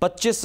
25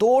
2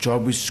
24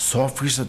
100%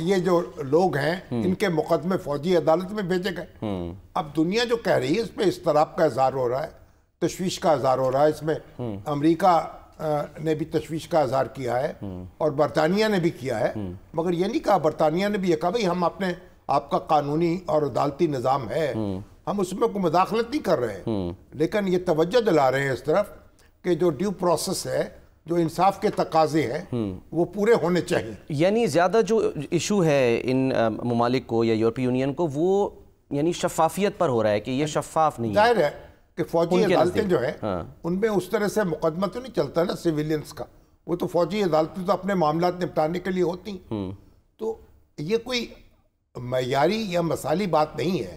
یہ جو لوگ ہیں ان کے مقدمے فوجی عدالت میں بھیجے گئے. اب دنیا جو کہہ رہی ہے اس پہ اضطراب کا اظہار ہو رہا ہے, تشویش کا اظہار ہو رہا ہے. اس میں امریکہ نے بھی تشویش کا اظہار کیا ہے اور برطانیہ نے بھی کیا ہے, مگر یہ نہیں کہا, برطانیہ نے بھی یہ کہا بھئی ہم اپنے آپ کا قانونی اور عدالتی نظام ہے, ہم اس میں کوئی مداخلت نہیں کر رہے ہیں, لیکن یہ توجہ دلا رہے ہیں اس طرف کہ جو ڈیو پروسیس ہے, جو انصاف کے تقاضے ہیں وہ پورے ہونے چاہیے. یعنی زیادہ جو ایشو ہے ان ممالک کو یا یورپی یونین کو وہ یعنی شفافیت پر ہو رہا ہے کہ یہ شفاف نہیں ہے. ظاہر ہے کہ فوجی عدالتیں جو ہیں ان میں اس طرح سے مقدمہ تو نہیں چلتا نا سیویلینز کا, وہ تو فوجی عدالتیں تو اپنے معاملات نپٹانے کے لیے ہوتی ہیں. تو یہ کوئی معیاری یا مثالی بات نہیں ہے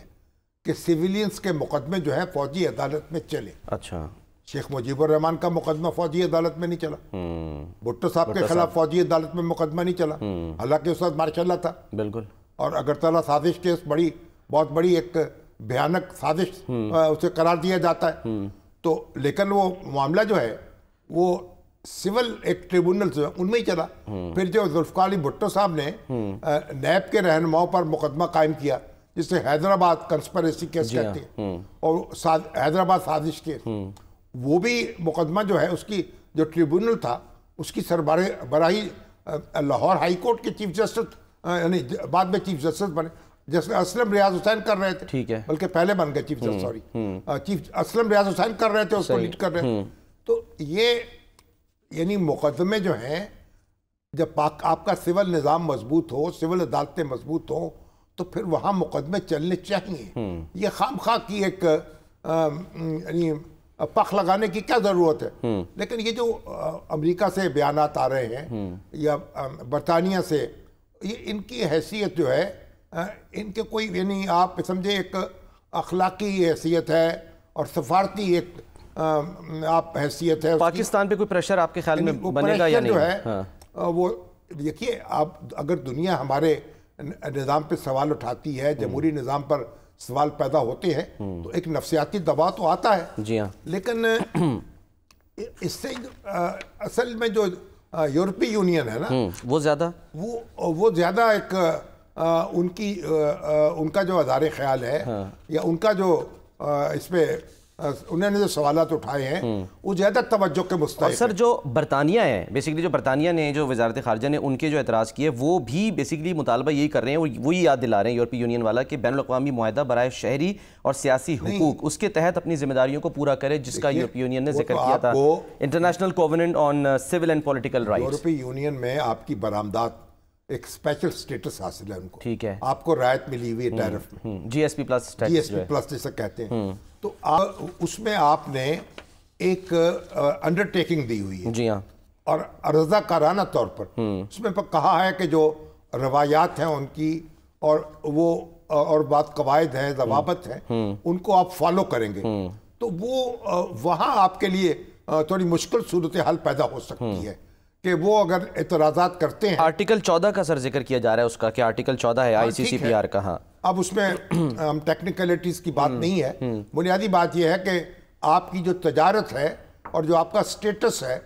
کہ سیویلینز کے مقدمے جو ہیں فوجی عدالت میں چلے. اچھا, شیخ مجیب الرحمان کا مقدمہ فوجی عدالت میں نہیں چلا, بھٹو صاحب کے خلاف فوجی عدالت میں مقدمہ نہیں چلا, حالانکہ اس وقت مارشاء اللہ تھا. بالکل. اور اگرتلہ سازش کیس بہت بڑی ایک بھیانک سازش اسے قرار دیا جاتا ہے. تو لیکن وہ معاملہ جو ہے وہ سول ایک ٹریبونل سے ان میں ہی چلا. پھر جو ذوالفقار علی بھٹو صاحب نے نیب کے رہنماؤں پر مقدمہ قائم کیا جسے حیدرآباد کنسپریسی کیس کہتے ہیں, اور حیدرآباد سازش کیس, وہ بھی مقدمہ جو ہے اس کی جو ٹریبونل تھا اس کی سربراہی لاہور ہائی کورٹ کے چیف جسٹس, یعنی بعد میں چیف جسٹس بنے, جیسے اسلم ریاض حسین کر رہے تھے. ٹھیک ہے, بلکہ پہلے بن گئے chief justice, sorry chief Aslam Riaz Hussain کر رہے تھے, اس کو لیڈ کر رہے تھے. تو یہ یعنی مقدمے جو ہیں جب آپ کا سول نظام مضبوط ہو, سول عدالتیں مضبوط ہوں, تو پھر وہاں مقدمے چلنے چاہیے. یہ خام خواہ کی ایک یعنی پخ لگانے کی کیا ضرورت ہے. لیکن یہ جو امریکہ سے بیانات آ رہے ہیں یا برطانیہ سے, یہ ان کی حیثیت جو ہے ان کے کوئی یعنی آپ سمجھے ایک اخلاقی حیثیت ہے اور سفارتی ایک آپ حیثیت ہے. پاکستان پہ کوئی پریشر آپ کے خیال میں بنے گا یا نہیں؟ جو ہے وہ دیکھیے, آپ اگر دنیا ہمارے نظام پہ سوال اٹھاتی ہے, جمہوری نظام پر سوال پیدا ہوتے ہیں, تو ایک نفسیاتی دباؤ تو آتا ہے. جی ہاں. لیکن اس سے اصل میں جو یورپی یونین ہے نا وہ زیادہ ایک ان کا جو ادارِ خیال ہے یا ان کا جو اس پہ انہوں نے جو سوالات اٹھائے ہیں وہ زیادہ توجہ کے مستحق ہے. اور سر جو برطانیہ ہے بیسیکلی, جو برطانیہ نے جو وزارت خارجہ نے ان کے جو اعتراض کیے وہ بھی بیسیکلی مطالبہ یہی کر رہے ہیں, وہی یاد دلا رہے ہیں یورپی یونین والا کہ بین الاقوامی معاہدہ برائے شہری اور سیاسی حقوق اس کے تحت اپنی ذمہ داریوں کو پورا کرے, جس کا یورپی یونین نے ذکر کیا تھا, international covenant on civil and political rights. یورپی یونین میں آپ کی برآمدات ایک اسپیشل سٹیٹس حاصل ہے ان کو. ٹھیک ہے, آپ کو رعایت ملی ہوئی ہے ٹیرف میں, جی ایس پی پلس جیسے کہتے ہیں. تو اس میں آپ نے ایک انڈرٹیکنگ دی ہوئی ہے. جی ہاں. اور رضاکارانہ طور پر اس میں کہا ہے کہ جو روایات ہیں ان کی اور بات قواعد ہیں, ضوابط ہیں, ان کو آپ فالو کریں گے. تو وہ وہاں آپ کے لیے تھوڑی مشکل صورتحال پیدا ہو سکتی ہے کہ وہ اگر اعتراضات کرتے ہیں. آرٹیکل 14 کا سر ذکر کیا جا رہا ہے اس کا, کہ آرٹیکل 14 ہے آئی سی سی پی آر کا. ہاں, اب اس میں ٹیکنیکلٹیز کی بات نہیں ہے, بنیادی بات یہ ہے کہ آپ کی جو تجارت ہے اور جو آپ کا سٹیٹس ہے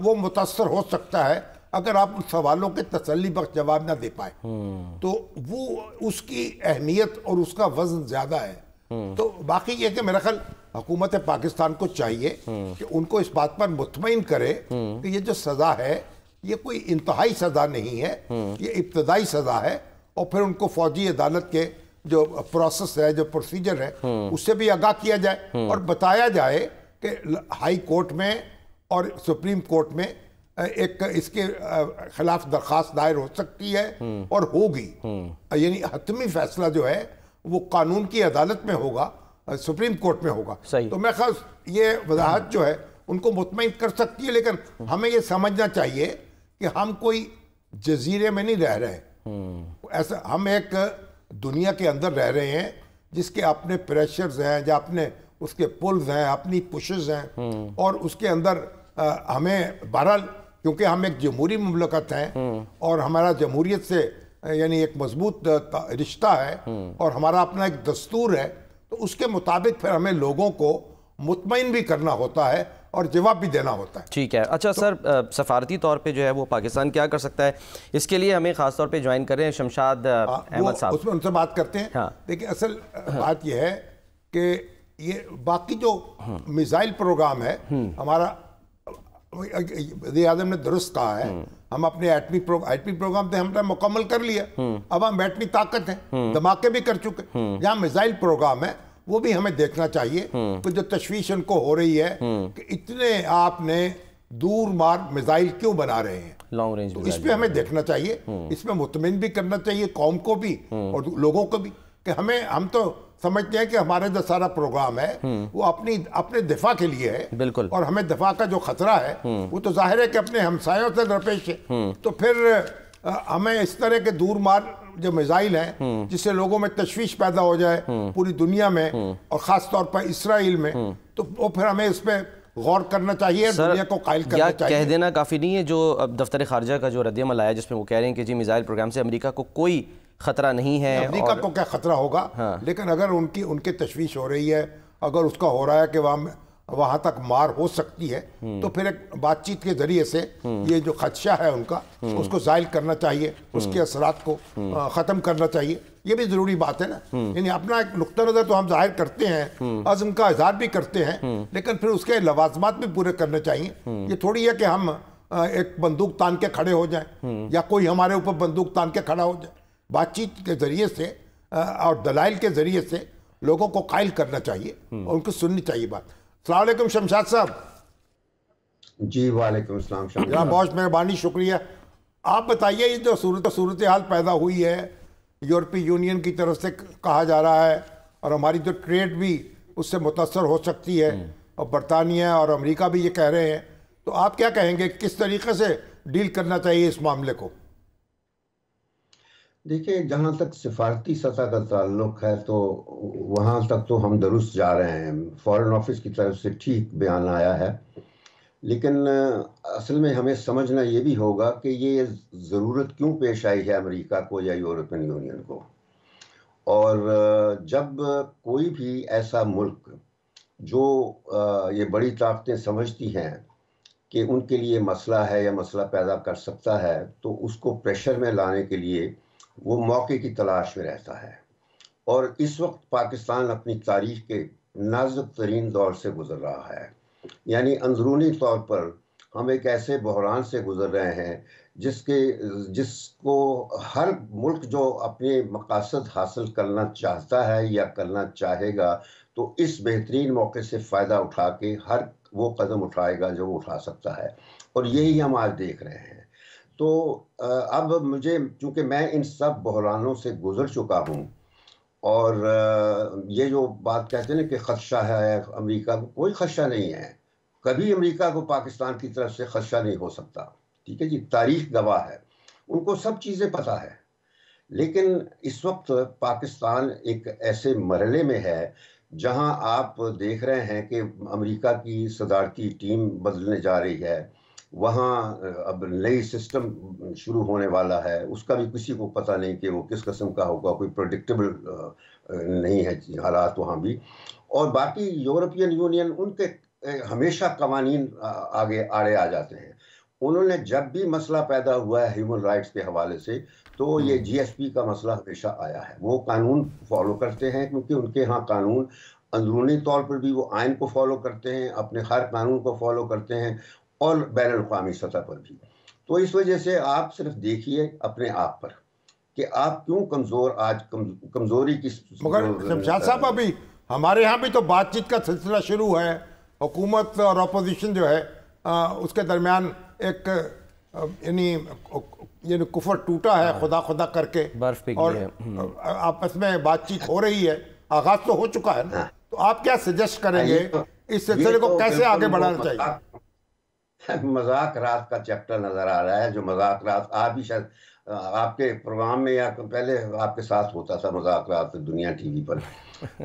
وہ متاثر ہو سکتا ہے اگر آپ ان سوالوں کے تسلی بخش جواب نہ دے پائے. تو وہ اس کی اہمیت اور اس کا وزن زیادہ ہے. تو باقی یہ کہ میرا خیال حکومت پاکستان کو چاہیے کہ ان کو اس بات پر مطمئن کرے کہ یہ جو سزا ہے یہ کوئی انتہائی سزا نہیں ہے, یہ ابتدائی سزا ہے. اور پھر ان کو فوجی عدالت کے جو پروسیس ہے, جو پروسیجر ہے, اس سے بھی آگاہ کیا جائے اور بتایا جائے کہ ہائی کورٹ میں اور سپریم کورٹ میں ایک اس کے خلاف درخواست دائر ہو سکتی ہے اور ہوگی. یعنی حتمی فیصلہ جو ہے وہ قانون کی عدالت میں ہوگا, سپریم کورٹ میں ہوگا. تو میں خاص یہ وضاحت جو ہے ان کو مطمئن کر سکتی ہے. لیکن ہمیں یہ سمجھنا چاہیے کہ ہم کوئی جزیرے میں نہیں رہ رہے. ایسا ہم ایک دنیا کے اندر رہ رہے ہیں جس کے اپنے پریشرز ہیں, جو اپنے اس کے پلز ہیں, اپنی پشز ہیں, اور اس کے اندر ہمیں بہرحال کیونکہ ہم ایک جمہوری مملکت ہیں اور ہمارا جمہوریت سے یعنی ایک مضبوط رشتہ ہے اور ہمارا اپنا ایک دستور ہے, تو اس کے مطابق پھر ہمیں لوگوں کو مطمئن بھی کرنا ہوتا ہے اور جواب بھی دینا ہوتا ہے. ٹھیک ہے. اچھا سر، سفارتی طور پہ جو ہے وہ پاکستان کیا کر سکتا ہے؟ اس کے لیے ہمیں خاص طور پہ جوائن کر رہے ہیں شمشاد احمد صاحب. اس میں ان سے بات کرتے ہیں. دیکھیں اصل بات یہ ہے کہ یہ باقی جو میزائل پروگرام ہے ہمارا، وزیر اعظم نے درست کہا ہے، ہم اپنے ایٹمی پروگرام تو ہم نے مکمل کر لیا. اب ہم ایٹمی طاقت ہیں، دھماکے بھی کر چکے. جہاں میزائل پروگرام ہے وہ بھی ہمیں دیکھنا چاہیے کہ جو تشویش ان کو ہو رہی ہے کہ اتنے آپ نے دور مار میزائل کیوں بنا رہے ہیں، لانگ رینج، اس پہ ہمیں دیکھنا چاہیے. اس میں مطمئن بھی کرنا چاہیے قوم کو بھی اور لوگوں کو بھی کہ ہم تو سمجھتے ہیں کہ ہمارا جو سارا پروگرام ہے وہ اپنے دفاع کے لیے ہے. بالکل. اور ہمیں دفاع کا جو خطرہ ہے وہ تو ظاہر ہے کہ اپنے ہمسایوں سے درپیش ہے. تو پھر ہمیں اس طرح کے دور مار جو میزائل ہیں جس سے لوگوں میں تشویش پیدا ہو جائے پوری دنیا میں اور خاص طور پر اسرائیل میں، تو وہ پھر ہمیں اس پہ غور کرنا چاہیے، دنیا کو قائل کرنا چاہیے. کہہ دینا کافی نہیں ہے جو دفتر خارجہ کا جو رد عمل آیا جس میں وہ کہہ رہے ہیں کہ جی میزائل پروگرام سے امریکہ کو کوئی خطرہ نہیں ہے. امریکہ کو کیا خطرہ ہوگا، لیکن اگر ان کی تشویش ہو رہی ہے، اگر اس کا ہو رہا ہے کہ وہاں تک مار ہو سکتی ہے، تو پھر ایک بات چیت کے ذریعے سے یہ جو خدشہ ہے ان کا اس کو زائل کرنا چاہیے، اس کے اثرات کو ختم کرنا چاہیے. یہ بھی ضروری بات ہے نا. یعنی اپنا ایک نقطہ نظر تو ہم ظاہر کرتے ہیں، عزم کا اظہار بھی کرتے ہیں، لیکن پھر اس کے لوازمات بھی پورے کرنے چاہیے. یہ تھوڑی ہے کہ ہم ایک بندوق تان کے کھڑے ہو جائیں یا کوئی ہمارے اوپر بندوق تان کے کھڑا ہو جائے. بات چیت کے ذریعے سے اور دلائل کے ذریعے سے لوگوں کو قائل کرنا چاہیے اور ان کو سننی چاہیے بات. السلام علیکم شمشاد صاحب. جی وعلیکم السلام. جناب بہت مہربانی، شکریہ. آپ بتائیے یہ جو صورتحال پیدا ہوئی ہے، یورپی یونین کی طرف سے کہا جا رہا ہے اور ہماری جو ٹریڈ بھی اس سے متاثر ہو سکتی ہے، اور برطانیہ اور امریکہ بھی یہ کہہ رہے ہیں، تو آپ کیا کہیں گے کس طریقے سے ڈیل کرنا چاہیے اس معاملے کو؟ دیکھیں جہاں تک سفارتی سطح کا تعلق ہے تو وہاں تک تو ہم درست جا رہے ہیں. فارن آفس کی طرف سے ٹھیک بیان آیا ہے، لیکن اصل میں ہمیں سمجھنا یہ بھی ہوگا کہ یہ ضرورت کیوں پیش آئی ہے امریکہ کو یا یورپین یونین کو. اور جب کوئی بھی ایسا ملک جو یہ بڑی طاقتیں سمجھتی ہیں کہ ان کے لیے مسئلہ ہے یا مسئلہ پیدا کر سکتا ہے، تو اس کو پریشر میں لانے کے لیے وہ موقع کی تلاش میں رہتا ہے. اور اس وقت پاکستان اپنی تاریخ کے نازک ترین دور سے گزر رہا ہے. یعنی اندرونی طور پر ہم ایک ایسے بحران سے گزر رہے ہیں جس کو ہر ملک جو اپنے مقاصد حاصل کرنا چاہتا ہے یا کرنا چاہے گا تو اس بہترین موقع سے فائدہ اٹھا کے ہر وہ قدم اٹھائے گا جو وہ اٹھا سکتا ہے. اور یہی ہم آج دیکھ رہے ہیں. تو اب مجھے چونکہ میں ان سب بحرانوں سے گزر چکا ہوں، اور یہ جو بات کہتے ہیں کہ خدشہ ہے امریکہ کو، کوئی خدشہ نہیں ہے. کبھی امریکہ کو پاکستان کی طرف سے خدشہ نہیں ہو سکتا. ٹھیک ہے جی، تاریخ گواہ ہے، ان کو سب چیزیں پتہ ہے. لیکن اس وقت پاکستان ایک ایسے مرحلے میں ہے جہاں آپ دیکھ رہے ہیں کہ امریکہ کی صدارتی ٹیم بدلنے جا رہی ہے. وہاں اب نئی سسٹم شروع ہونے والا ہے، اس کا بھی کسی کو پتہ نہیں کہ وہ کس قسم کا ہوگا، کوئی پریڈکٹیبل نہیں ہے حالات وہاں بھی. اور باقی یورپین یونین، ان کے ہمیشہ قوانین آگے آڑے آ جاتے ہیں. انہوں نے جب بھی مسئلہ پیدا ہوا ہے ہیومن رائٹس کے حوالے سے تو یہ جی ایس پی کا مسئلہ ہمیشہ آیا ہے. وہ قانون فالو کرتے ہیں کیونکہ ان کے ہاں قانون اندرونی طور پر بھی وہ آئین کو فالو کرتے ہیں، اپنے ہر قانون کو فالو کرتے ہیں، اور بین الاقوامی سطح پر بھی. تو اس وجہ سے آپ صرف دیکھیے اپنے آپ پر کہ آپ کیوں کمزوری کی. مگر شمشاد صاحب ابھی ہمارے ہاں بھی تو بات چیت کا سلسلہ شروع ہے. حکومت اور اپوزیشن جو ہے اس کے درمیان ایک یعنی کفر ٹوٹا ہے خدا خدا کر کے، اور آپس میں بات چیت ہو رہی ہے. آغاز تو ہو چکا ہے نا. تو آپ کیا سجیسٹ کریں گے اس سلسلے کو کیسے آگے بڑھانا چاہیے؟ مذاکرات کا چیپٹر نظر آ رہا ہے. جو مذاکرات آپ بھی شاید آپ کے پروگرام میں یا پہلے آپ کے ساتھ ہوتا تھا مذاکرات دنیا ٹی وی پر،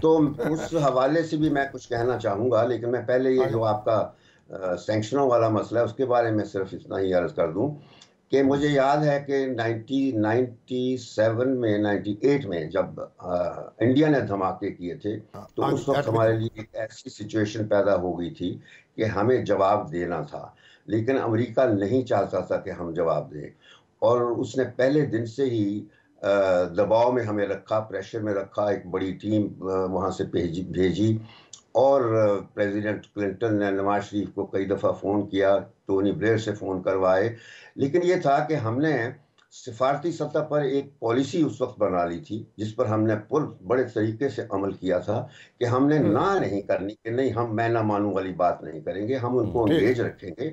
تو اس حوالے سے بھی میں کچھ کہنا چاہوں گا. لیکن میں پہلے یہ جو آپ کا سینکشنوں والا مسئلہ ہے اس کے بارے میں صرف اتنا ہی عرض کر دوں کہ مجھے یاد ہے کہ 1997 میں 98 میں جب انڈیا نے دھماکے کیے تھے تو اس وقت ہمارے لیے ایک ایسی سچویشن پیدا ہو گئی تھی کہ ہمیں جواب دینا تھا، لیکن امریکہ نہیں چاہتا تھا کہ ہم جواب دیں، اور اس نے پہلے دن سے ہی دباؤ میں ہمیں رکھا، پریشر میں رکھا، ایک بڑی ٹیم وہاں سے بھیجی، اور پریزیڈنٹ کلنٹن نے نواز شریف کو کئی دفعہ فون کیا، ٹونی بلیئر سے فون کروائے، لیکن یہ تھا کہ ہم نے سفارتی سطح پر ایک پالیسی اس وقت بنا لی تھی جس پر ہم نے بڑے طریقے سے عمل کیا تھا کہ ہم نے نہ نہیں کرنی، کہ نہیں ہم میں نہ مانوں والی بات نہیں کریں گے، ہم ان کو انگیج رکھیں گے،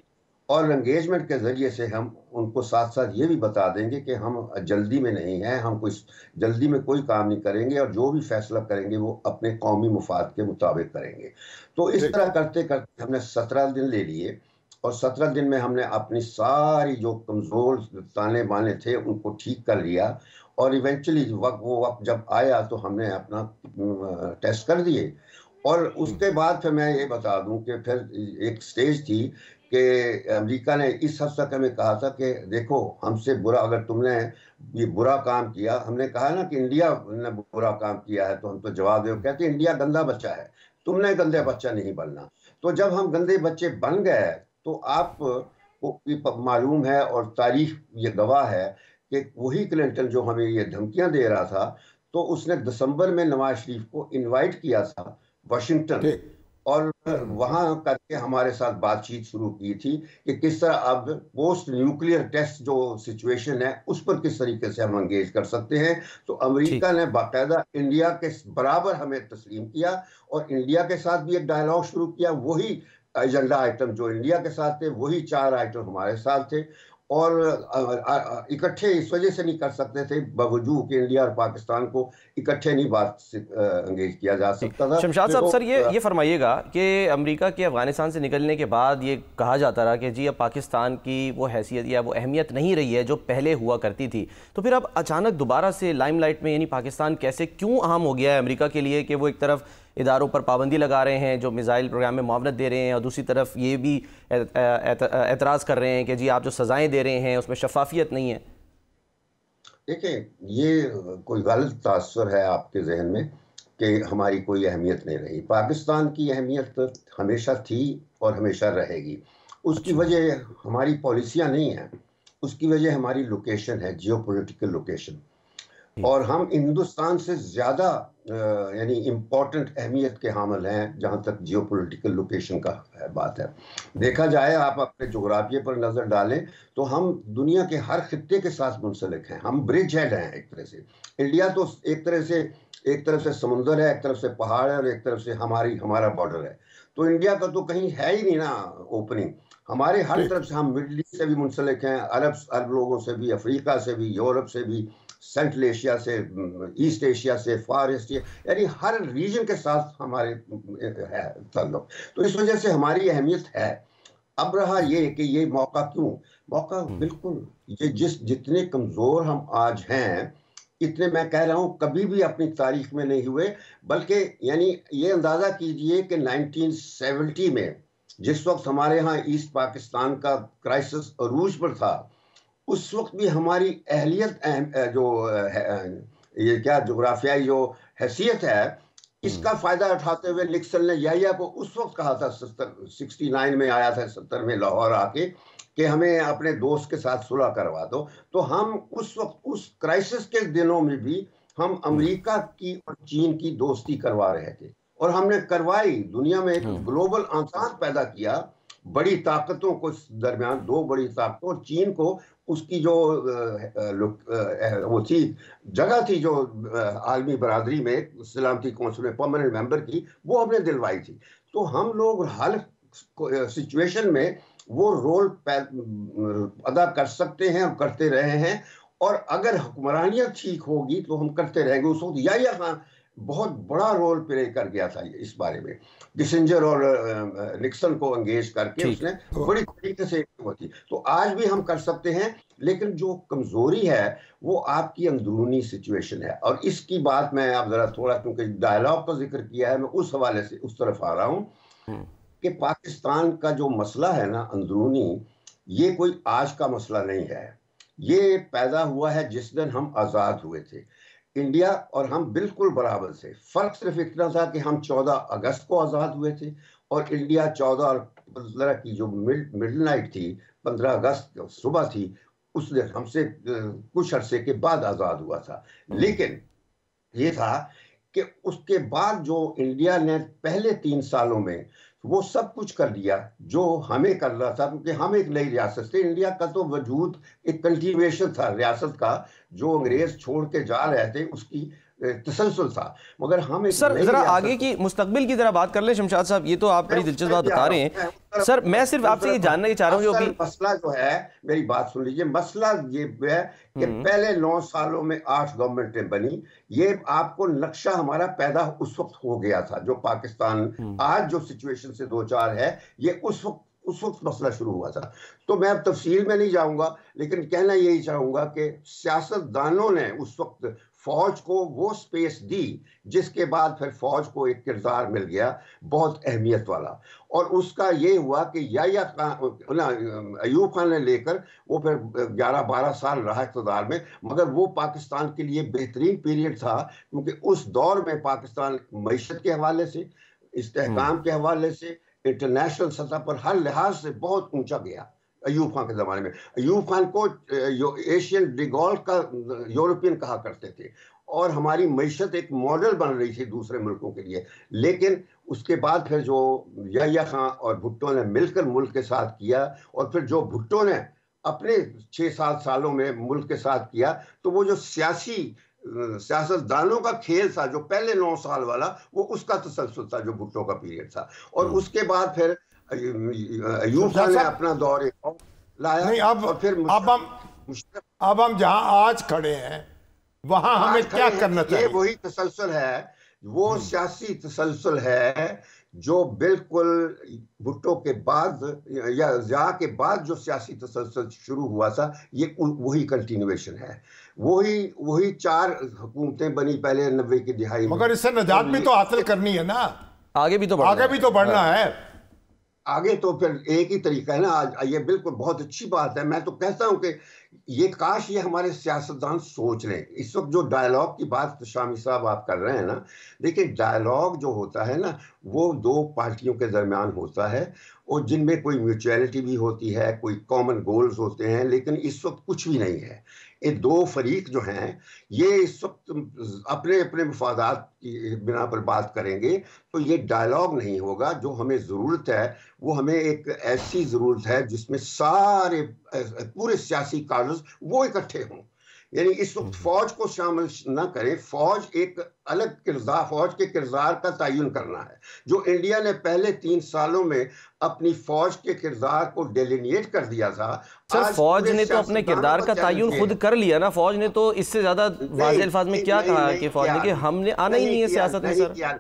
اور انگیجمنٹ کے ذریعے سے ہم ان کو ساتھ ساتھ یہ بھی بتا دیں گے کہ ہم جلدی میں نہیں ہیں، ہم کوئی جلدی میں کوئی کام نہیں کریں گے، اور جو بھی فیصلہ کریں گے وہ اپنے قومی مفاد کے مطابق کریں گے۔ تو اس طرح کرتے کرتے ہم نے 17 دن لے لیے، اور 17 دن میں ہم نے اپنی ساری جو کمزور تانے بانے تھے ان کو ٹھیک کر لیا، اور ایونچولی وہ وقت جب آیا تو ہم نے اپنا ٹیسٹ کر دیے۔ اور اس کے بعد پھر میں یہ بتا دوں کہ پھر ایک سٹیج تھی کہ امریکہ نے اس حد تک ہمیں کہا تھا کہ دیکھو ہم سے برا اگر تم نے یہ برا کام کیا، ہم نے کہا نا کہ انڈیا نے برا کام کیا ہے تو ہم تو جواب دیں، کہتے انڈیا گندا بچہ ہے، تم نے گندے بچہ نہیں بننا۔ تو جب ہم گندے بچے بن گئے تو آپ کو معلوم ہے اور تاریخ یہ گواہ ہے کہ وہی کلنٹن جو ہمیں یہ دھمکیاں دے رہا تھا، تو اس نے دسمبر میں نواز شریف کو انوائٹ کیا تھا واشنگٹن، اور وہاں کر کے ہمارے ساتھ بات چیت شروع کی تھی کہ کس طرح اب پوسٹ نیوکلیئر ٹیسٹ جو سچویشن ہے اس پر کس طریقے سے ہم انگیج کر سکتے ہیں۔ تو امریکہ نے باقاعدہ انڈیا کے برابر ہمیں تسلیم کیا، اور انڈیا کے ساتھ بھی ایک ڈائلاگ شروع کیا، وہی ایجنڈا آئٹم جو انڈیا کے ساتھ تھے وہی 4 آئٹم ہمارے ساتھ تھے، اور اکٹھے اس وجہ سے نہیں کر سکتے تھے باوجود کہ انڈیا اور پاکستان کو اکٹھے نہیں بات سے انگیج کیا جا سکتا تھا۔ شمشاد صاحب سر یہ فرمائیے گا کہ امریکہ کے افغانستان سے نکلنے کے بعد یہ کہا جاتا رہا کہ جی اب پاکستان کی وہ حیثیت یا وہ اہمیت نہیں رہی ہے جو پہلے ہوا کرتی تھی، تو پھر اب اچانک دوبارہ سے لائم لائٹ میں یعنی پاکستان کیسے کیوں اہم ہو گیا ہے امریکہ کے لیے کہ وہ ایک طرف اداروں پر پابندی لگا رہے ہیں جو میزائل پروگرام میں معاونت دے رہے ہیں، اور دوسری طرف یہ بھی اعتراض کر رہے ہیں کہ جی آپ جو سزائیں دے رہے ہیں اس میں شفافیت نہیں ہے؟ دیکھیں یہ کوئی غلط تاثر ہے آپ کے ذہن میں کہ ہماری کوئی اہمیت نہیں رہی۔ پاکستان کی اہمیت ہمیشہ تھی اور ہمیشہ رہے گی۔ اس کی وجہ ہماری پالیسیاں نہیں ہیں، اس کی وجہ ہماری لوکیشن ہے، جیو پولیٹیکل لوکیشن، اور ہم ہندوستان سے زیادہ یعنی امپورٹنٹ اہمیت کے حامل ہیں جہاں تک جیو پولیٹیکل لوکیشن کا بات ہے۔ دیکھا جائے آپ اپنے جغرافیے پر نظر ڈالیں تو ہم دنیا کے ہر خطے کے ساتھ منسلک ہیں، ہم برج ہیڈ ہیں ایک طرح سے۔ انڈیا تو ایک طرف سے سمندر ہے، ایک طرف سے پہاڑ ہے، اور ایک طرف سے ہمارا بارڈر ہے، تو انڈیا کا تو کہیں ہے ہی نہیں نا اوپننگ۔ ہمارے ہر طرف سے ہم مڈل ایسٹ سے بھی منسلک ہیں، عرب لوگوں سے بھی، افریقہ سے بھی، یورپ سے بھی، سینٹرل ایشیا سے، ایسٹ ایشیا سے، فار ایسٹ، یعنی ہر ریجن کے ساتھ ہمارے ہے تعلق، تو اس وجہ سے ہماری اہمیت ہے۔ اب رہا یہ کہ یہ موقع کیوں؟ موقع بالکل یہ جتنے کمزور ہم آج ہیں اتنے میں کہہ رہا ہوں کبھی بھی اپنی تاریخ میں نہیں ہوئے، بلکہ یعنی یہ اندازہ کیجئے کہ 1970 میں جس وقت ہمارے ہاں ایسٹ پاکستان کا کرائسس عروج پر تھا، اس وقت بھی ہماری اہلیت جو یہ کیا جغرافیائی جو حیثیت ہے اس کا فائدہ اٹھاتے ہوئے نکسن نے یحییٰ کو اس وقت کہا تھا، 69 میں آیا تھا، 70 میں لاہور آ کے، کہ ہمیں اپنے دوست کے ساتھ صلح کروا دو۔ تو ہم اس وقت اس کرائسس کے دنوں میں بھی ہم امریکہ کی اور چین کی دوستی کروا رہے تھے، اور ہم نے کروائی، دنیا میں ایک گلوبل انسان پیدا کیا، بڑی طاقتوں کو درمیان، 2 بڑی طاقتوں، اور چین کو اس کی جو وہ تھی جگہ تھی جو عالمی برادری میں سلامتی کونسل میں پرماننٹ ممبر کی، وہ ہم نے دلوائی تھی۔ تو ہم لوگ ہر سچویشن میں وہ رول ادا کر سکتے ہیں اور کرتے رہے ہیں، اور اگر حکمرانیت ٹھیک ہوگی تو ہم کرتے رہیں گے۔ اس وقت یحییٰ خان بہت بڑا رول پلے کر گیا تھا اس بارے میں، کسنجر اور نکسن کو انگیج کر کے اس نے بڑی طریقے سے ہوتی۔ تو آج بھی ہم کر سکتے ہیں، لیکن جو کمزوری ہے وہ آپ کی اندرونی سچویشن ہے، اور اس کی بات میں اب ذرا تھوڑا کیونکہ ڈائلاگ کا ذکر کیا ہے میں اس حوالے سے اس طرف آ رہا ہوں کہ پاکستان کا جو مسئلہ ہے نا اندرونی، یہ کوئی آج کا مسئلہ نہیں ہے، یہ پیدا ہوا ہے جس دن ہم آزاد ہوئے تھے. انڈیا اور ہم بالکل برابر تھے. فرق صرف اتنا تھا کہ ہم 14 اگست کو آزاد ہوئے تھے اور انڈیا 14 کی جو مڈ نائٹ تھی 15 اگست صبح تھی اس نے ہم سے کچھ عرصے کے بعد آزاد ہوا تھا. لیکن یہ تھا کہ اس کے بعد جو انڈیا نے پہلے 3 سالوں میں وہ سب کچھ کر دیا جو ہمیں کرنا تھا, کیونکہ ہم ایک نئی ریاست تھے. انڈیا کا تو وجود ایک کنٹینیویشن تھا ریاست کا, جو انگریز چھوڑ کے جا رہے تھے اس کی تسلسل تھا, مگر ہم ایک سر ذرا آگے کی مستقبل کی ذرا بات کر لیں شمشاد صاحب. یہ تو آپ بڑی دلچسپ بات بتا رہے ہیں سر. میں صرف آپ سے یہ جاننا یہ چاہ رہا ہوں جو ابھی مسئلہ جو ہے, میری بات سن لیجئے, مسئلہ یہ ہے کہ پہلے 9 سالوں میں 8 گورنمنٹیں بنی. یہ آپ کو نقشہ ہمارا پیدا اس وقت ہو گیا تھا. جو پاکستان آج جو سچویشن سے 2-4 ہے, یہ اس وقت مسئلہ شروع ہوا تھا. تو میں اب تفصیل میں نہیں جاؤں گا, لیکن کہنا یہی چاہوں گا کہ سیاست دانوں نے اس وقت فوج کو وہ سپیس دی جس کے بعد پھر فوج کو ایک کردار مل گیا بہت اہمیت والا. اور اس کا یہ ہوا کہ ایوب خان نے لے کر وہ پھر 11-12 سال رہا اقتدار میں, مگر وہ پاکستان کے لیے بہترین پیریڈ تھا, کیونکہ اس دور میں پاکستان معیشت کے حوالے سے, استحکام کے حوالے سے, انٹرنیشنل سطح پر ہر لحاظ سے بہت اونچا گیا. ایوب خان کے زمانے میں ایوب خان کو ایشین ڈیگول کا یورپین کہا کرتے تھے, اور ہماری معیشت ایک ماڈل بن رہی تھی دوسرے ملکوں کے لیے. لیکن اس کے بعد پھر جو یحییٰ خان اور بھٹو نے مل کر ملک کے ساتھ کیا, اور پھر جو بھٹو نے اپنے 6-7 سالوں میں ملک کے ساتھ کیا, تو وہ جو سیاست دانوں کا کھیل تھا جو پہلے 9 سال والا, وہ اس کا تسلسل تھا جو بھٹو کا پیریڈ تھا. اور اس کے بعد پھر ایوب خان نے اپنا دور لایا. نہیں, اب ہم جہاں آج کھڑے ہیں وہاں ہمیں کیا کرنا چاہیے؟ یہ وہی تسلسل ہے, وہ سیاسی تسلسل ہے جو بالکل بھٹو کے بعد یا ضیاء کے بعد جو سیاسی تسلسل شروع ہوا تھا, یہ وہی کنٹینویشن ہے. وہی 4 حکومتیں بنی پہلے 90 کی دہائی میں, مگر اس سے نجات بھی تو حاصل کرنی ہے نا, آگے بھی تو بڑھنا ہے. آگے تو پھر ایک ہی طریقہ ہے نا. یہ بالکل بہت اچھی بات ہے. میں تو کہتا ہوں کہ یہ کاش یہ ہمارے سیاستدان سوچ لیں. اس وقت جو ڈائیلاگ کی بات شامی صاحب آپ کر رہے ہیں نا, دیکھیں ڈائیلاگ جو ہوتا ہے نا وہ 2 پارٹیوں کے درمیان ہوتا ہے, اور جن میں کوئی میوچویلٹی بھی ہوتی ہے, کوئی کامن گولز ہوتے ہیں, لیکن اس وقت کچھ بھی نہیں ہے. یہ 2 فریق جو ہیں یہ اس وقت اپنے اپنے مفادات کی بنا پر بات کریں گے, تو یہ ڈائیلاگ نہیں ہوگا. جو ہمیں ضرورت ہے وہ ہمیں ایک ایسی ضرورت ہے جس میں سارے پورے سیاسی کارڈز وہ اکٹھے ہوں. یعنی اس وقت فوج کو شامل نہ کریں. فوج ایک الگ کردار, فوج کے کردار کا تعین کرنا ہے. جو انڈیا نے پہلے 3 سالوں میں اپنی فوج کے کردار کو ڈیلینیٹ کر دیا تھا. سر فوج نے تو اپنے کردار کا تعین خود کر لیا نا. فوج نے تو اس سے زیادہ واضح الفاظ میں کیا کہا کہ فوج نے کہ ہم نے آنا ہی نہیں ہے سیاست میں. سر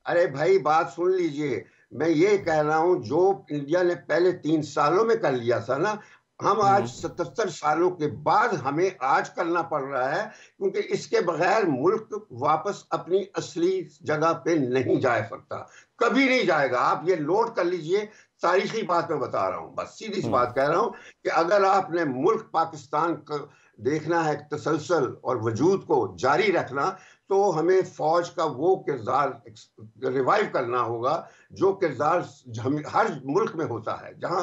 ارے بھائی بات سن لیجئے, میں یہ کہہ رہا ہوں جو انڈیا نے پہلے 3 سالوں میں کر لیا تھا نا, ہم آج 77 سالوں کے بعد ہمیں آج کرنا پڑ رہا ہے, کیونکہ اس کے بغیر ملک واپس اپنی اصلی جگہ پہ نہیں جا سکتا, کبھی نہیں جائے گا. آپ یہ نوٹ کر لیجئے, تاریخی بات میں بتا رہا ہوں, بس سیدھی سی بات کہہ رہا ہوں کہ اگر آپ نے ملک پاکستان کا دیکھنا ہے تسلسل اور وجود کو جاری رکھنا, تو ہمیں فوج کا وہ کردار ریوائیو کرنا ہوگا جو کردار ہر ملک میں ہوتا ہے. جہاں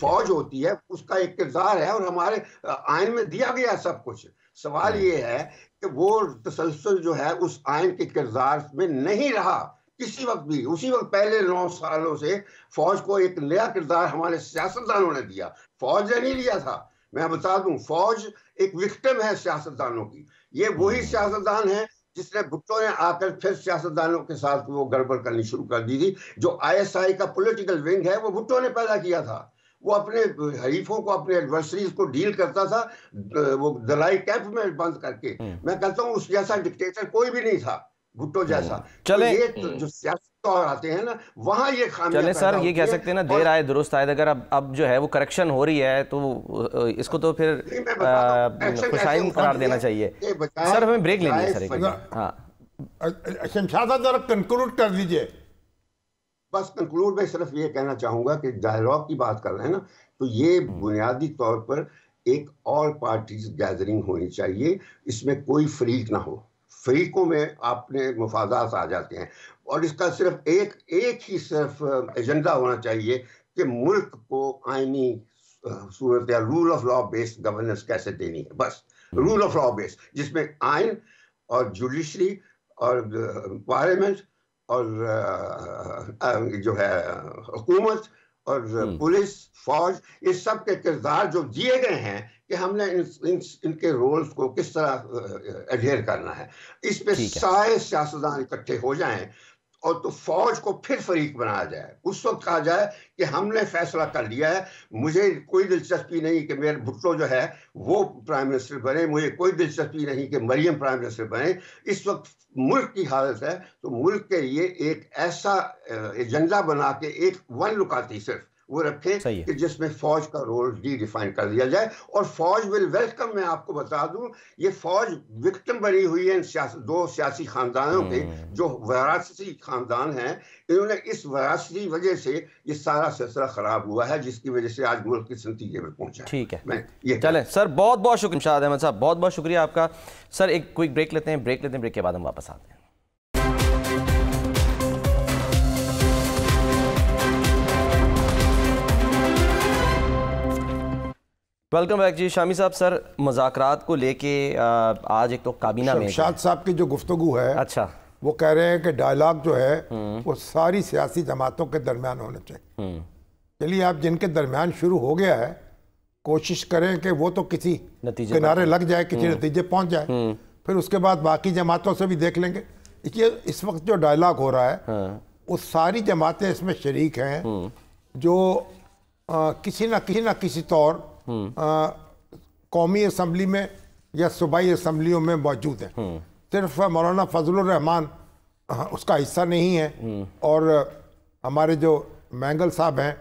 فوج ہوتی ہے اس کا ایک کردار ہے, اور ہمارے آئین میں دیا گیا سب کچھ. سوال یہ ہے کہ وہ تسلسل جو ہے اس آئین کے کردار میں نہیں رہا کسی وقت بھی. اسی وقت پہلے 9 سالوں سے فوج کو ایک نیا کردار ہمارے سیاستدانوں نے دیا, فوج نے نہیں لیا تھا. میں بتا دوں, فوج ایک وکٹم ہے سیاستدانوں کی. یہ وہی سیاستدان ہے جس نے بھٹو نے آ کر پھر سیاستدانوں کے ساتھ وہ گڑبڑ کرنی شروع کر دی تھی. جو ISI کا پولیٹیکل ونگ ہے وہ بھٹو نے پیدا کیا تھا. وہ اپنے حریفوں کو, اپنے ایڈورسریز کو ڈیل کرتا تھا وہ دلائی کیمپ میں بند کر کے. میں کہتا ہوں اس جیسا ڈکٹیٹر کوئی بھی نہیں تھا بھٹو جیسا. چلیں یہ جو سیاست آتے ہیں نا وہاں یہ خامیاں. چلیں سر یہ کہہ سکتے ہیں نا دیر آئے درست آئے. اگر اب جو ہے وہ کریکشن ہو رہی ہے تو اس کو تو پھر خوشائن قرار دینا چاہیے. سر ہمیں بریک لینی ہے سر. ہاں شمشاد صاحب ذرا کنکلوڈ کر دیجئے. بس کنکلوڈ میں صرف یہ کہنا چاہوں گا کہ ڈائیلاگ کی بات کر رہے ہیں نا, تو یہ بنیادی طور پر ایک آل پارٹیز گیدرنگ ہونی چاہیے، اس میں کوئی فریق نہ ہو، فریقوں میں اپنے مفادات آ جاتے ہیں، اور اس کا صرف ایک ہی صرف ایجنڈا ہونا چاہیے کہ ملک کو آئینی صورت یا rule of law based governance کیسے دینی ہے، بس رول آف لا بیسڈ، جس میں آئین اور جوڈیشری اور پارلیمنٹ اور جو ہے حکومت اور پولیس فوج، اس سب کے کردار جو دیے گئے ہیں کہ ہم نے ان کے رولز کو کس طرح ایڈھیر کرنا ہے، اس پہ سارے سیاستدان اکٹھے ہو جائیں، اور تو فوج کو پھر فریق بنایا جائے، اس وقت کہا جائے کہ ہم نے فیصلہ کر لیا ہے، مجھے کوئی دلچسپی نہیں کہ میرے بھٹو جو ہے وہ پرائم منسٹر بنے، مجھے کوئی دلچسپی نہیں کہ مریم پرائم منسٹر بنے، اس وقت ملک کی حالت ہے تو ملک کے لیے ایک ایسا ایجنڈا بنا کے ایک ون لکاتی صرف وہ رکھیں کہ جس میں فوج کا رول ڈی ڈیفائن کر دیا جائے، اور فوج ول ویلکم، میں آپ کو بتا دوں یہ فوج وکٹم بنی ہوئی ہے ان دو سیاسی خاندانوں کے جو وراثتی خاندان ہیں، انہوں نے اس وراثتی وجہ سے یہ سارا سلسلہ خراب ہوا ہے، جس کی وجہ سے آج ملک اس نتیجے میں پہنچا ہے۔ ٹھیک ہے، چلیں سر، بہت بہت شکریہ شاہد احمد صاحب، بہت بہت شکریہ آپ کا۔ سر ایک کوئک بریک لیتے ہیں، بریک کے بعد ہم واپس آتے ہیں۔ ویلکم بیک جی شامی صاحب۔ سر مذاکرات کو لے کے آج ایک تو کابینہ میں شمشاد صاحب کی جو گفتگو ہے، اچھا، وہ کہہ رہے ہیں کہ ڈائلاگ جو ہے وہ ساری سیاسی جماعتوں کے درمیان ہونا چاہیے۔ چلیے آپ جن کے درمیان شروع ہو گیا ہے کوشش کریں کہ وہ تو کسی کنارے لگ جائے، کسی نتیجے پہنچ جائے، پھر اس کے بعد باقی جماعتوں سے بھی دیکھ لیں گے۔ اس وقت جو ڈائلاگ ہو رہا ہے وہ ساری جماعتیں اس میں شریک ہیں جو کسی نہ کسی طور قومی اسمبلی میں یا صوبائی اسمبلیوں میں موجود ہیں۔ صرف مولانا فضل الرحمان اس کا حصہ نہیں ہے، اور ہمارے جو مینگل صاحب ہیں،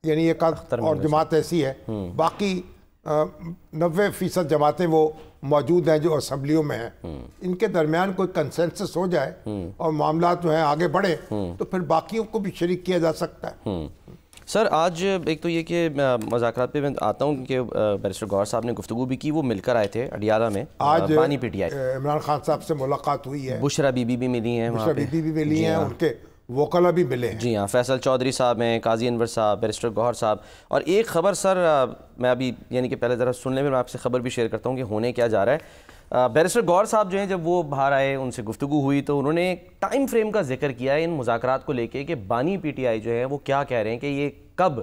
یعنی ایک اور جماعت ایسی ہے، باقی 90% جماعتیں وہ موجود ہیں جو اسمبلیوں میں ہیں۔ ان کے درمیان کوئی کنسنسس ہو جائے اور معاملات جو ہیں آگے بڑھے تو پھر باقیوں کو بھی شریک کیا جا سکتا ہے۔ سر آج ایک تو یہ کہ مذاکرات پہ میں آتا ہوں کہ بیرسٹر گوہر صاحب نے گفتگو بھی کی، وہ مل کر آئے تھے اڈیالہ میں، آج بانی P T I Imran Khan صاحب سے ملاقات ہوئی ہے، بشرا بی بی بھی ملی ہیں، بشرا بی بی بھی ملی ہیں، ان کے وکلا بھی ملے ہیں، جی ہاں، فیصل چودھری صاحب ہیں، قاضی انور صاحب، بیرسٹر گوہر صاحب۔ اور ایک خبر سر میں ابھی یعنی کہ پہلے ذرا سن لیں، میں آپ سے خبر بھی شیئر کرتا ہوں کہ ہونے کیا جا رہا ہے۔ بیرسٹر گوہر صاحب جو ہیں جب وہ باہر آئے، ان سے گفتگو ہوئی تو انہوں نے ٹائم فریم کا ذکر کیا ہے ان مذاکرات کو لے کے کہ بانی پی ٹی آئی جو ہے وہ کیا کہہ رہے ہیں کہ یہ کب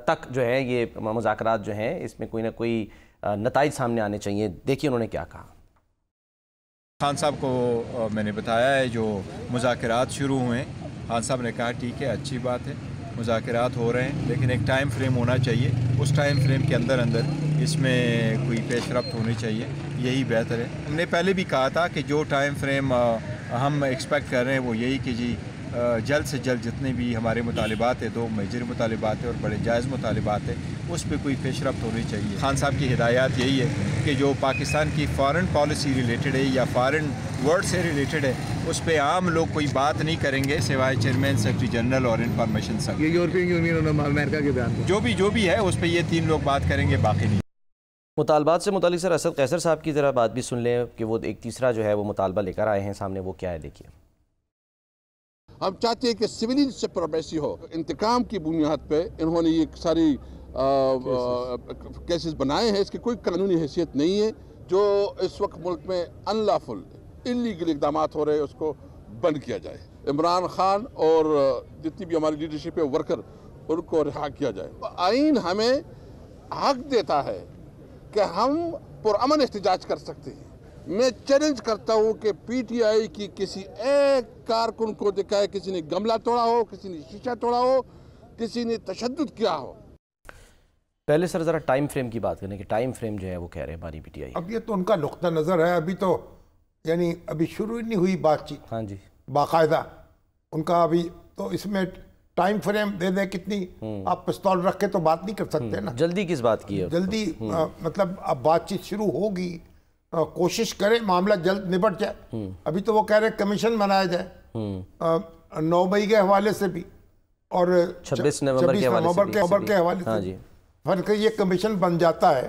تک جو ہے یہ مذاکرات جو ہیں اس میں کوئی نہ کوئی نتائج سامنے آنے چاہیے۔ دیکھیے انہوں نے کیا کہا۔ خان صاحب کو میں نے بتایا ہے جو مذاکرات شروع ہوئے ہیں، خان صاحب نے کہا ٹھیک ہے، اچھی بات ہے، مذاکرات ہو رہے ہیں، لیکن ایک ٹائم فریم ہونا چاہیے، اس ٹائم فریم کے اندر اس میں کوئی پیش رفت ہونی چاہیے، یہی بہتر ہے۔ ہم نے پہلے بھی کہا تھا کہ جو ٹائم فریم ہم ایکسپیکٹ کر رہے ہیں وہ یہی کہ جی جلد سے جلد جتنے بھی ہمارے مطالبات ہیں، 2 میجر مطالبات ہیں اور بڑے جائز مطالبات ہیں، اس پہ کوئی پیش رفت ہونی چاہیے۔ خان صاحب کی ہدایات یہی ہے کہ جو پاکستان کی فارن پالیسی ریلیٹڈ ہے یا فارن ورڈ سے ریلیٹڈ ہے، اس پہ عام لوگ کوئی بات نہیں کریں گے سوائے چیئرمین، سیکرٹری جنرل اور انفارمیشن سیکرٹری۔ یہ یورپین یونین اور امریکہ کے بیان جو بھی ہے اس پہ یہ 3 لوگ بات کریں گے، باقی نہیں۔ مطالبات سے متعلق سر اسد قیصر صاحب کی ذرا بات بھی سن لیں کہ وہ ایک تیسرا جو ہے وہ مطالبہ لے کر آئے ہیں سامنے، وہ کیا ہے دیکھیے۔ ہم چاہتے ہیں کہ سویلین سپریمیسی ہو، انتقام کی بنیاد پہ انہوں نے یہ ساری کیسز بنائے ہیں، اس کی کوئی قانونی حیثیت نہیں ہے۔ جو اس وقت ملک میں ان لافل انلیگل اقدامات ہو رہے ہیں اس کو بند کیا جائے، عمران خان اور جتنی بھی ہماری لیڈرشپ ہے ورکر ان کو رہا کیا جائے۔ آئین ہمیں حق دیتا ہے کہ ہم پرامن احتجاج کر سکتے ہیں۔ میں چیلنج کرتا ہوں کہ پی ٹی آئی کی کسی ایک کارکن کو دکھائے کسی نے گملہ توڑا ہو، کسی نے شیشہ توڑا ہو، کسی نے تشدد کیا ہو۔ پہلے سر ذرا ٹائم فریم کی بات کریں کہ ٹائم فریم جو ہے وہ کہہ رہے ہیں بانی پی ٹی آئی۔ اب یہ تو ان کا نقطہ نظر ہے، ابھی تو یعنی ابھی شروع ہی نہیں ہوئی بات چیت۔ ہاں جی، باقاعدہ ان کا ابھی تو اس میں ٹائم فریم دے دیں کتنی، آپ پستول رکھ کے تو بات نہیں کر سکتے نا۔ جلدی کس بات کی ہے؟ جلدی مطلب اب بات چیت شروع ہوگی، کوشش کریں معاملہ جلد نبٹ جائے۔ ابھی تو وہ کہہ رہے کمیشن بنایا جائے 9 مئی کے حوالے سے بھی اور 26 نومبر کے حوالے سے فرق یہ کمیشن بن جاتا ہے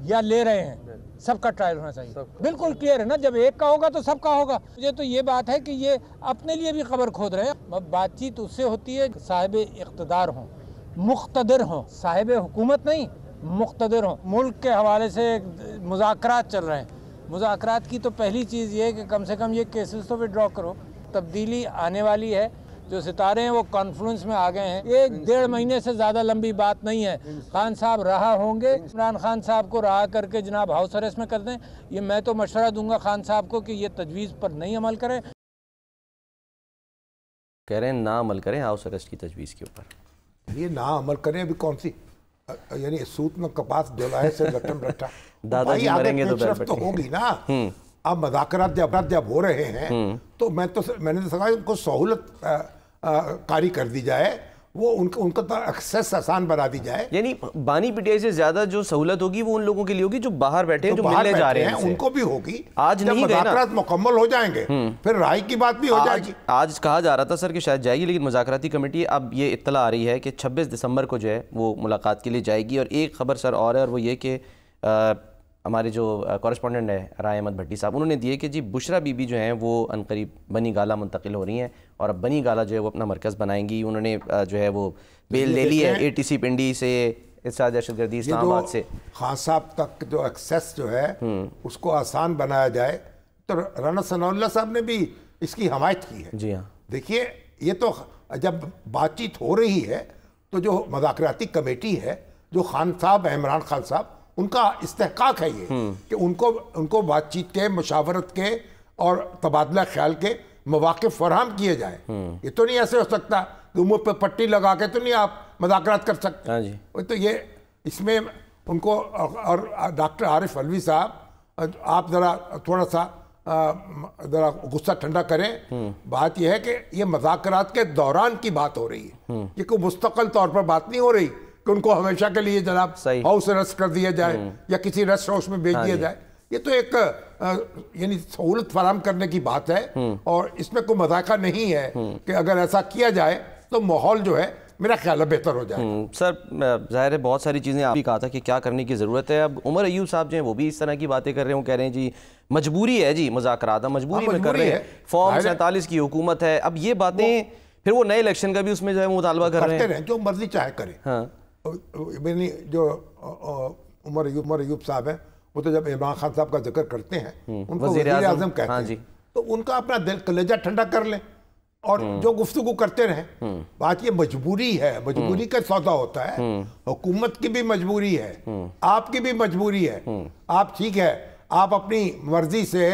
یا لے رہے ہیں، سب کا ٹرائل ہونا چاہیے. بالکل کلیئر ہے نا، جب ایک کا ہوگا تو سب کا ہوگا. مجھے تو یہ بات ہے کہ یہ اپنے لیے بھی خبر کھود رہے ہیں. بات چیت اس سے ہوتی ہے صاحب اقتدار ہوں، مقتدر ہوں، صاحب حکومت نہیں، مقتدر ہوں. ملک کے حوالے سے مذاکرات چل رہے ہیں. مذاکرات کی تو پہلی چیز یہ ہے کہ کم سے کم یہ کیسز تو وڈرا کرو. تبدیلی آنے والی ہے، جو ستارے ہیں وہ کانفلوئنس میں آ گئے ہیں. 1-1.5 مہینے سے زیادہ لمبی بات نہیں ہے. خان صاحب رہا ہوں گے، عمران خان صاحب کو رہا کر کے جناب ہاؤس اریسٹ میں کر دیں. یہ میں تو مشورہ دوں گا خان صاحب کو کہ یہ تجویز پر نہیں عمل کریں. کہہ رہے ہیں نہ عمل کریں ہاؤس اریسٹ کی تجویز کے اوپر. یہ نہ عمل کریں ابھی کون سی، یعنی سوت میں کپاس ڈولائے سے لٹم لٹا. دادا جی مریں گے تو ہوگی نا. اب مذاکرات جب ہو رہے ہیں تو میں نے تو سکا ان کو سہولت کاری کر دی جائے، وہ ان کا تو ایکسیس آسان بنا دی جائے. یعنی بانی پی ٹی آئی سے زیادہ جو سہولت ہوگی وہ ان لوگوں کے لیے ہوگی جو باہر بیٹھے ہیں، جو ملنے جا رہے ہیں، ان کو بھی ہوگی. آج نہیں گئے نا، مذاکرات مکمل ہو جائیں گے پھر رہائی کی بات بھی ہو جائے گی. آج کہا جا رہا تھا سر کہ شاید جائے گی، لیکن مذاکراتی کمیٹی اب یہ اطلاع آ رہی ہے کہ 26 دسمبر کو جو ہے وہ ملاقات کے لیے جائے گی. اور ایک خبر سر اور ہے، اور وہ یہ کہ ہمارے جو کورسپونڈنٹ ہے رائے احمد بھٹی صاحب، انہوں نے دیے کہ جی بشرا بی بی جو ہیں وہ عنقریب بنی گالہ منتقل ہو رہی ہیں، اور اب بنی گالہ جو ہے وہ اپنا مرکز بنائیں گی. انہوں نے جو ہے وہ بیل لے لی ہے ATC پنڈی سے، ارشاد دہشت گردی اسلام آباد سے. خان صاحب تک جو ایکسیس جو ہے اس کو آسان بنایا جائے. تو رانا ثناء اللہ صاحب نے بھی اس کی حمایت کی ہے. جی ہاں، دیکھیے یہ تو جب بات چیت ہو رہی ہے تو جو مذاکراتی کمیٹی ہے، جو خان صاحب عمران خان صاحب، ان کا استحقاق ہے یہ کہ ان کو بات چیت کے، مشاورت کے اور تبادلہ خیال کے مواقع فراہم کیے جائیں. یہ تو نہیں ایسے ہو سکتا کہ منہ پہ پٹی لگا کے تو نہیں آپ مذاکرات کر سکتے. تو یہ اس میں ان کو، اور ڈاکٹر عارف علوی صاحب آپ ذرا تھوڑا سا ذرا غصہ ٹھنڈا کریں. بات یہ ہے کہ یہ مذاکرات کے دوران کی بات ہو رہی ہے، یہ کوئی مستقل طور پر بات نہیں ہو رہی کہ ان کو ہمیشہ کے لیے جناب ہاؤس اریسٹ کر دیا جائے یا کسی ریسٹ ہاؤس میں بھیج دیا جائے. یہ تو ایک یعنی سہولت فراہم کرنے کی بات ہے، اور اس میں کوئی مذاکرہ نہیں ہے کہ اگر ایسا کیا جائے تو ماحول جو ہے میرا خیال ہے بہتر ہو جائے. سر ظاہر ہے بہت ساری چیزیں آپ بھی کہا تھا کہ کیا کرنے کی ضرورت ہے. اب عمر ایوب صاحب جو ہیں وہ بھی اس طرح کی باتیں کر رہے ہیں، کہہ رہے ہیں جی مجبوری ہے، جی مذاکرات مجبوری میں کر رہے ہیں، فارم 47 کی حکومت ہے. اب یہ باتیں پھر وہ نئے الیکشن کا بھی اس میں جو ہے مطالبہ کر رہے ہیں، جو مرضی چاہے کریں. ہاں، جو عمر ایوب صاحب ہیں وہ تو جب عمران خان صاحب کا ذکر کرتے ہیں ان کو وزیر اعظم کہتے ہیں، تو ان کا اپنا دل کلیجہ ٹھنڈا کر لیں اور جو گفتگو کرتے رہیں. بات یہ مجبوری ہے، مجبوری کا سودا ہوتا ہے. حکومت کی بھی مجبوری ہے، آپ کی بھی مجبوری ہے. آپ ٹھیک ہے آپ اپنی مرضی سے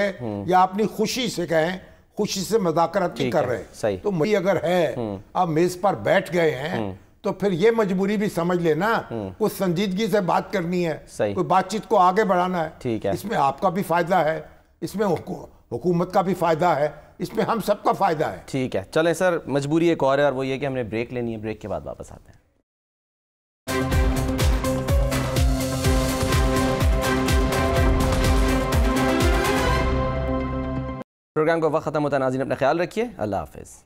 یا اپنی خوشی سے کہیں، خوشی سے مذاکرات نہیں کر رہے، تو مجھے اگر ہے آپ میز پر بیٹھ گئے ہیں تو پھر یہ مجبوری بھی سمجھ لینا، کچھ سنجیدگی سے بات کرنی ہے، کوئی بات چیت کو آگے بڑھانا ہے. اس میں آپ کا بھی فائدہ ہے، اس میں حکومت کا بھی فائدہ ہے، اس میں ہم سب کا فائدہ ہے. ٹھیک ہے چلیں سر، مجبوری ایک اور ہے، اور وہ یہ کہ ہم نے بریک لینی ہے. بریک کے بعد واپس آتے ہیں. پروگرام کا وقت ختم ہوتا ہے. ناظرین اپنا خیال رکھیے. اللہ حافظ.